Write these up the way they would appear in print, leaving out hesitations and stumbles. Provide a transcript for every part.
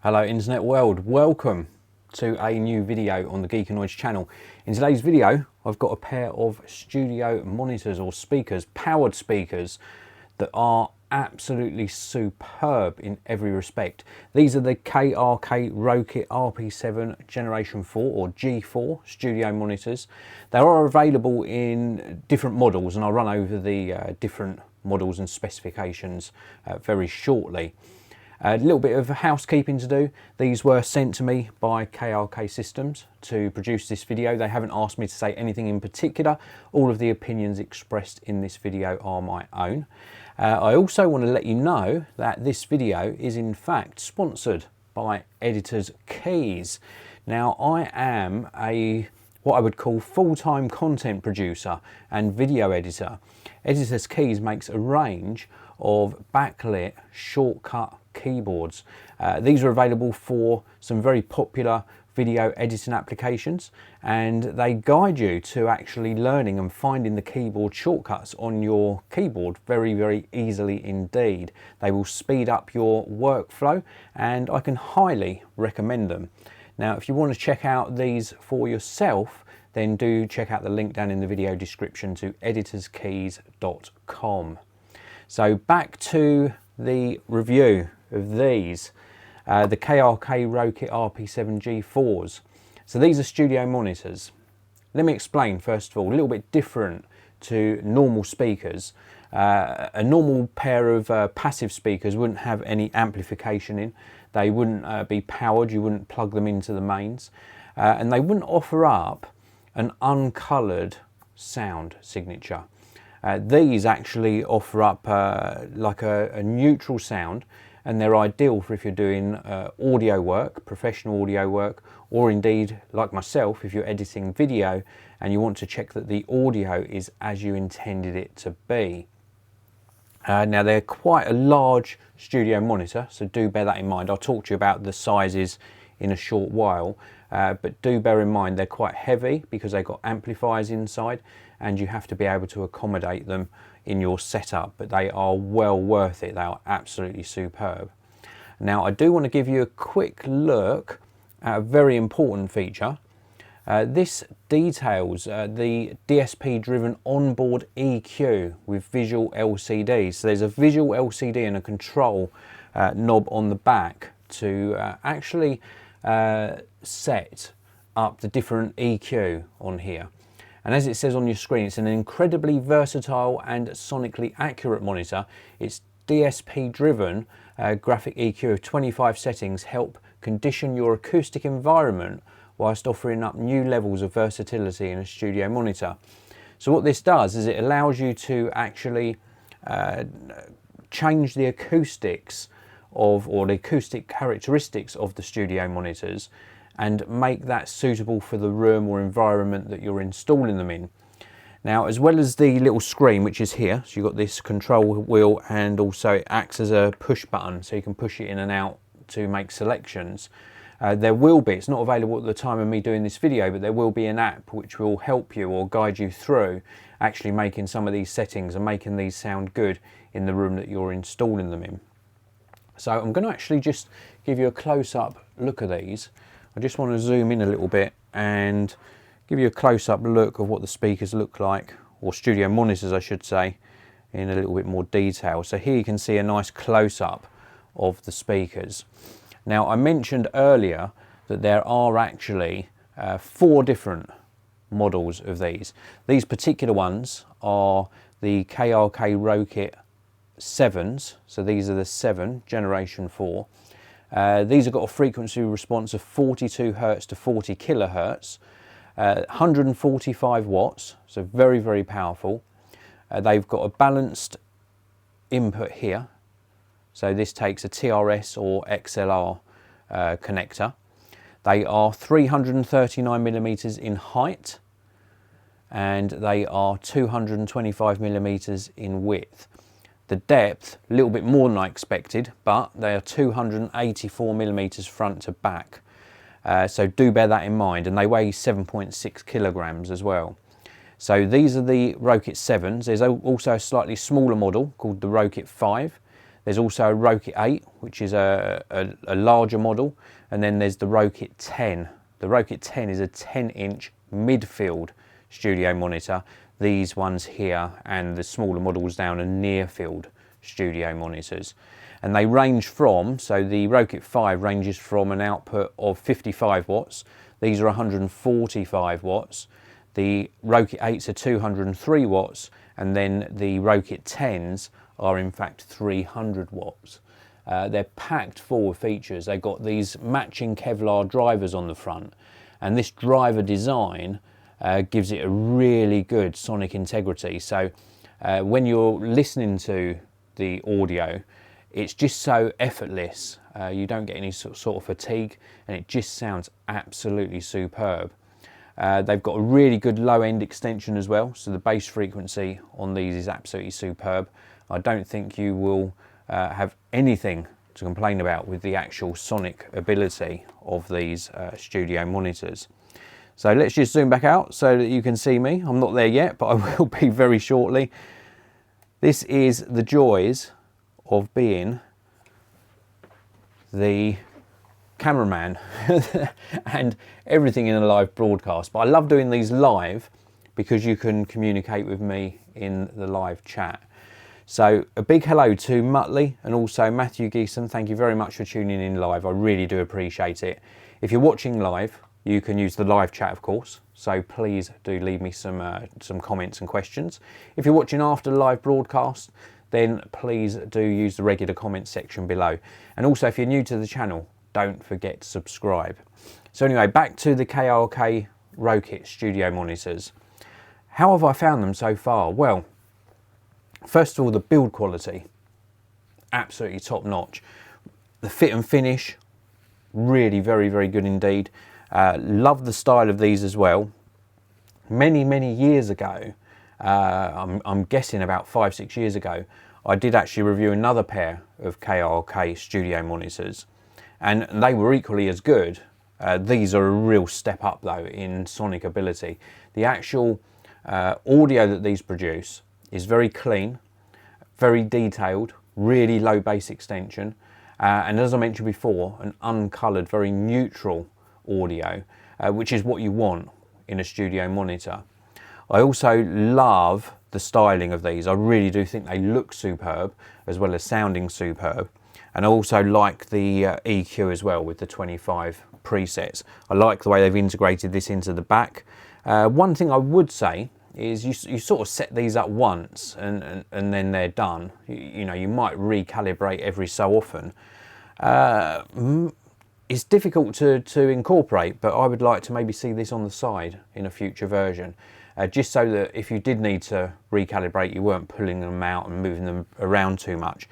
Hello internet world, welcome to a new video on the Geekanoids channel. In today's video I've got a pair of studio monitors or speakers, powered speakers, that are absolutely superb in every respect. These are the KRK ROKIT RP7 Generation 4 or G4 studio monitors. They are available in different models and I'll run over the different models and specifications very shortly. A little bit of housekeeping to do. These were sent to me by KRK Systems to produce this video. They haven't asked me to say anything in particular. All of the opinions expressed in this video are my own. I also want to let you know that this video is in fact sponsored by Editors Keys. Now I am what I would call full-time content producer and video editor. Editors Keys makes a range of backlit shortcut keyboards. These are available for some very popular video editing applications, and they guide you to actually learning and finding the keyboard shortcuts on your keyboard very easily indeed. They will speed up your workflow and I can highly recommend them. Now if you want to check out these for yourself, then do check out the link down in the video description to editorskeys.com. So back to the review of these, the KRK ROKIT RP7 G4s. So these are studio monitors. Let me explain first of all, a little bit different to normal speakers. A normal pair of passive speakers wouldn't have any amplification in. They wouldn't be powered, you wouldn't plug them into the mains. And they wouldn't offer up an uncoloured sound signature. These actually offer up like a neutral sound, and they're ideal for if you're doing audio work, professional audio work, or indeed like myself if you're editing video and you want to check that the audio is as you intended it to be. Now they're quite a large studio monitor, so do bear that in mind. I'll talk to you about the sizes in a short while, but do bear in mind they're quite heavy because they've got amplifiers inside and you have to be able to accommodate them in your setup, but they are well worth it. They are absolutely superb. Now I do want to give you a quick look at a very important feature. This details the DSP driven onboard EQ with visual LCD. So there's a visual LCD and a control knob on the back to actually set up the different EQ on here. And as it says on your screen, it's an incredibly versatile and sonically accurate monitor. Its DSP driven graphic EQ of 25 settings help condition your acoustic environment whilst offering up new levels of versatility in a studio monitor. So what this does is it allows you to actually change the acoustics or the acoustic characteristics of the studio monitors and make that suitable for the room or environment that you're installing them in. Now, as well as the little screen, which is here, so you've got this control wheel and also it acts as a push button, so you can push it in and out to make selections. There will be, it's not available at the time of me doing this video, but there will be an app which will help you or guide you through actually making some of these settings and making these sound good in the room that you're installing them in. So I'm going to actually just give you a close-up look at these. I just want to zoom in a little bit and give you a close-up look of what the speakers look like, or studio monitors I should say, in a little bit more detail. So here you can see a nice close-up of the speakers. Now I mentioned earlier that there are actually 4 different models of these. These particular ones are the KRK ROKIT 7s, so these are the 7 Generation 4. These have got a frequency response of 42 Hz to 40 kHz, 145 watts, so very powerful. They've got a balanced input here, so this takes a TRS or XLR connector. They are 339mm in height and they are 225mm in width. The depth, a little bit more than I expected, but they are 284mm front to back. So do bear that in mind, and they weigh 7.6 kilograms as well. So these are the ROKIT 7s. There's also a slightly smaller model called the ROKIT 5. There's also a ROKIT 8, which is a larger model, and then there's the ROKIT 10. The ROKIT 10 is a 10-inch midfield studio monitor. These ones here and the smaller models down are near field studio monitors. And they range from, so the ROKIT 5 ranges from an output of 55 watts. These are 145 watts. The ROKIT 8s are 203 watts, and then the ROKIT 10s are in fact 300 watts. They're packed full of features. They've got these matching Kevlar drivers on the front, and this driver design gives it a really good sonic integrity. So when you're listening to the audio, it's just so effortless. You don't get any sort of fatigue, and it just sounds absolutely superb. They've got a really good low end extension as well, so the bass frequency on these is absolutely superb. I don't think you will have anything to complain about with the actual sonic ability of these studio monitors. So let's just zoom back out so that you can see me. I'm not there yet, but I will be very shortly. This is the joys of being the cameraman and everything in a live broadcast. But I love doing these live because you can communicate with me in the live chat. So a big hello to Muttley and also Matthew Geeson. Thank you very much for tuning in live. I really do appreciate it. If you're watching live, you can use the live chat, of course. So please do leave me some comments and questions. If you're watching after the live broadcast, then please do use the regular comment section below. And also, if you're new to the channel, don't forget to subscribe. So anyway, back to the KRK ROKIT studio monitors. How have I found them so far? Well, first of all, the build quality, absolutely top notch. The fit and finish, really very, very good indeed. Love the style of these as well. Many years ago, I'm guessing about 5-6 years ago, I did actually review another pair of KRK studio monitors, and they were equally as good. These are a real step up though in sonic ability. The actual audio that these produce is very clean, very detailed, really low bass extension, and as I mentioned before, an uncoloured, very neutral audio, which is what you want in a studio monitor. I also love the styling of these. I really do think they look superb as well as sounding superb. And I also like the EQ as well with the 25 presets. I like the way they've integrated this into the back. One thing I would say is you sort of set these up once and then they're done. You know, you might recalibrate every so often. It's difficult to incorporate, but I would like to maybe see this on the side in a future version. Just so that if you did need to recalibrate, you weren't pulling them out and moving them around too much.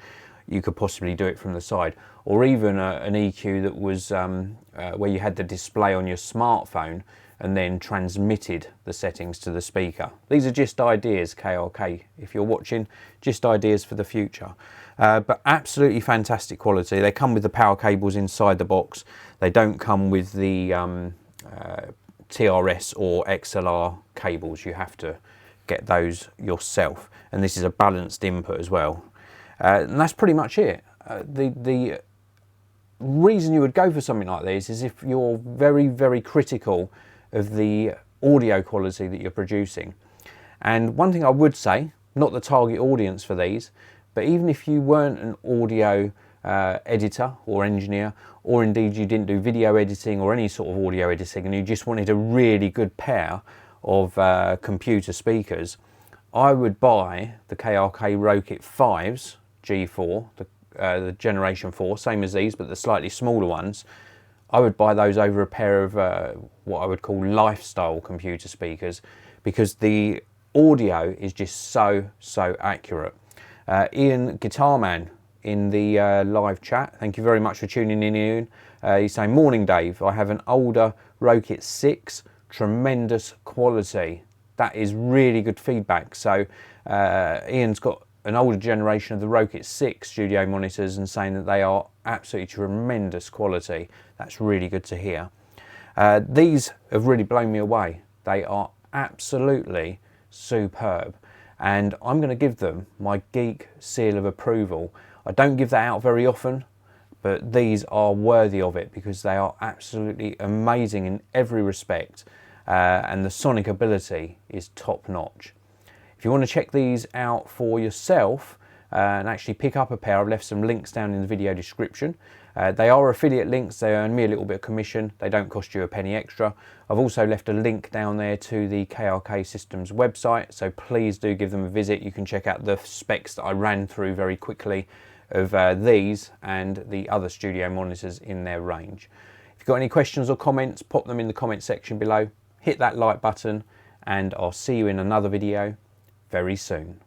You could possibly do it from the side, or even an EQ that was where you had the display on your smartphone and then transmitted the settings to the speaker. These are just ideas, KRK. If you're watching, just ideas for the future. But absolutely fantastic quality. They come with the power cables inside the box. They don't come with the TRS or XLR cables. You have to get those yourself, and this is a balanced input as well, and that's pretty much it. The reason you would go for something like this is if you're very critical of the audio quality that you're producing. And one thing I would say, not the target audience for these, but even if you weren't an audio editor or engineer, or indeed you didn't do video editing or any sort of audio editing, and you just wanted a really good pair of computer speakers, I would buy the KRK ROKIT 5s G4, the generation 4, same as these but the slightly smaller ones. I would buy those over a pair of what I would call lifestyle computer speakers, because the audio is just so accurate. Ian Guitarman in the live chat, thank you very much for tuning in, Ian. He's saying, morning Dave, I have an older ROKIT 6, tremendous quality. That is really good feedback. So Ian's got an older generation of the ROKIT 6 studio monitors and saying that they are absolutely tremendous quality. That's really good to hear. These have really blown me away. They are absolutely superb, and I'm going to give them my geek seal of approval. I don't give that out very often, but these are worthy of it because they are absolutely amazing in every respect, and the sonic ability is top notch. If you want to check these out for yourself and actually pick up a pair, I've left some links down in the video description. They are affiliate links, they earn me a little bit of commission, they don't cost you a penny extra. I've also left a link down there to the KRK Systems website, so please do give them a visit. You can check out the specs that I ran through very quickly of these and the other studio monitors in their range. If you've got any questions or comments, pop them in the comment section below, hit that like button, and I'll see you in another video very soon.